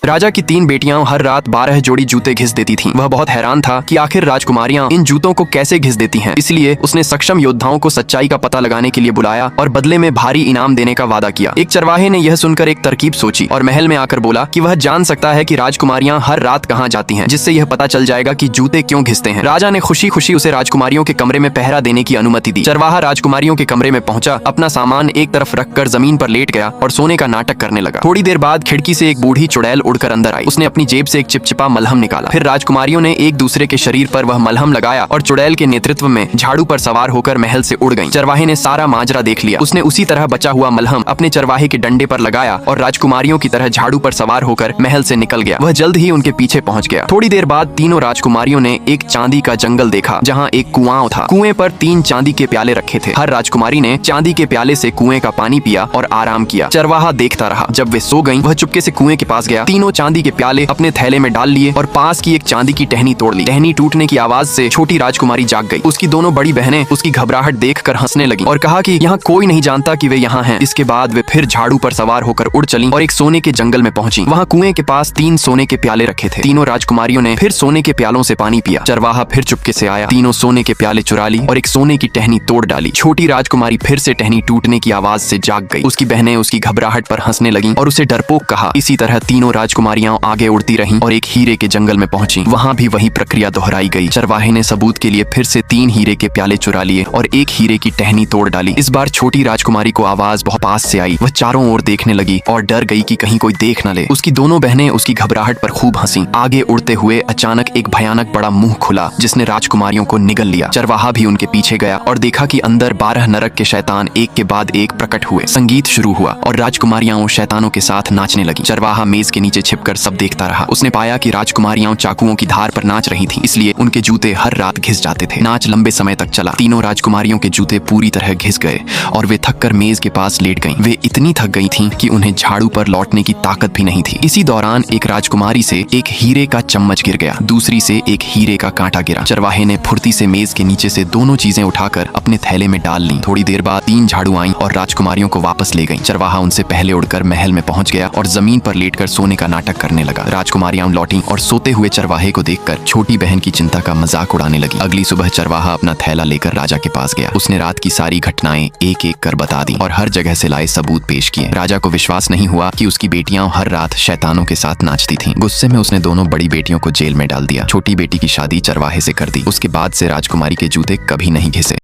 राजा की 3 बेटियां हर रात 12 जोड़ी जूते घिस देती थीं। वह बहुत हैरान था कि आखिर राजकुमारियां इन जूतों को कैसे घिस देती हैं। इसलिए उसने सक्षम योद्धाओं को सच्चाई का पता लगाने के लिए बुलाया और बदले में भारी इनाम देने का वादा किया। एक चरवाहे ने यह सुनकर एक तरकीब सोची और महल में आकर बोला कि वह जान सकता है कि राजकुमारियां हर रात कहाँ जाती हैं, जिससे यह पता चल जाएगा कि जूते क्यों घिसते हैं। राजा ने खुशी खुशी उसे राजकुमारियों के कमरे में पहरा देने की अनुमति दी। चरवाहा राजकुमारियों के कमरे में पहुंचा, अपना सामान एक तरफ रखकर जमीन पर लेट गया और सोने का नाटक करने लगा। थोड़ी देर बाद खिड़की से एक बूढ़ी चुड़ैल उड़कर अंदर आई। उसने अपनी जेब से एक चिपचिपा मलहम निकाला। फिर राजकुमारियों ने एक दूसरे के शरीर पर वह मलहम लगाया और चुड़ैल के नेतृत्व में झाड़ू पर सवार होकर महल से उड़ गईं। चरवाहे ने सारा माजरा देख लिया। उसने उसी तरह बचा हुआ मलहम अपने चरवाहे के डंडे पर लगाया और राजकुमारियों की तरह झाड़ू पर सवार होकर महल से निकल गया। वह जल्द ही उनके पीछे पहुंच गया। थोड़ी देर बाद तीनों राजकुमारियों ने एक चांदी का जंगल देखा जहाँ एक कुआं था। कुएं पर 3 चांदी के प्याले रखे थे। हर राजकुमारी ने चांदी के प्याले से कुएं का पानी पिया और आराम किया। चरवाहा देखता रहा। जब वे सो गईं, वह चुपके से कुएं के पास गया, तीनों चांदी के प्याले अपने थैले में डाल लिए और पास की एक चांदी की टहनी तोड़ ली। टहनी टूटने की आवाज से छोटी राजकुमारी जाग गई। उसकी दोनों बड़ी बहनें उसकी घबराहट देखकर हंसने लगीं और कहा कि यहाँ कोई नहीं जानता कि वे यहाँ हैं। इसके बाद वे फिर झाड़ू पर सवार होकर उड़ चलीं और एक सोने के जंगल में पहुंची। वहाँ कुएं के पास 3 सोने के प्याले रखे थे। तीनों राजकुमारियों ने फिर सोने के प्यालों से पानी पिया। चरवाहा फिर चुपके से आया, तीनों सोने के प्याले चुरा ली और एक सोने की टहनी तोड़ डाली। छोटी राजकुमारी फिर से टहनी टूटने की आवाज से जाग गई। उसकी बहनें उसकी घबराहट पर हंसने लगीं और उसे डरपोक कहा। इसी तरह तीनों राजकुमारियां आगे उड़ती रहीं और एक हीरे के जंगल में पहुंची। वहां भी वही प्रक्रिया दोहराई गई। चरवाहे ने सबूत के लिए फिर से 3 हीरे के प्याले चुरा लिए और एक हीरे की टहनी तोड़ डाली। इस बार छोटी राजकुमारी को आवाज बहुत पास से आई। वह चारों ओर देखने लगी और डर गई कि कहीं कोई देख न ले। उसकी दोनों बहनें उसकी घबराहट पर खूब हंसी। आगे उड़ते हुए अचानक एक भयानक बड़ा मुंह खुला जिसने राजकुमारियों को निगल लिया। चरवाहा भी उनके पीछे गया और देखा कि अंदर 12 नरक के शैतान एक के बाद एक प्रकट हुए। संगीत शुरू हुआ और राजकुमारियां उन शैतानों के साथ नाचने लगी। चरवाहा मेज के नीचे छिपकर सब देखता रहा। उसने पाया कि राजकुमारियां चाकुओं की धार पर नाच रही थीं, इसलिए उनके जूते हर रात घिस जाते थे। नाच लंबे समय तक चला। तीनों राजकुमारियों के जूते पूरी तरह घिस गए और वे थककर मेज के पास लेट गईं। वे इतनी थक गई थीं कि उन्हें झाड़ू पर लौटने की ताकत भी नहीं थी। इसी दौरान एक राजकुमारी से एक हीरे का चम्मच गिर गया, दूसरी से एक हीरे का कांटा गिरा। चरवाहे ने फुर्ती से मेज के नीचे से दोनों चीजें उठाकर अपने थैले में डाल ली। थोड़ी देर बाद 3 झाड़ू आईं और राजकुमारियों को वापस ले गईं। चरवाहा उनसे पहले उड़कर महल में पहुंच गया और जमीन पर लेटकर सोने का नाटक करने लगा। राजकुमारियां लौटीं और सोते हुए चरवाहे को देखकर छोटी बहन की चिंता का मजाक उड़ाने लगी। अगली सुबह चरवाहा अपना थैला लेकर राजा के पास गया। उसने रात की सारी घटनाएं एक एक कर बता दी और हर जगह से लाए सबूत पेश किए। राजा को विश्वास नहीं हुआ कि उसकी बेटियां हर रात शैतानों के साथ नाचती थीं। गुस्से में उसने दोनों बड़ी बेटियों को जेल में डाल दिया। छोटी बेटी की शादी चरवाहे से कर दी। उसके बाद से राजकुमारी के जूते कभी नहीं घिसे।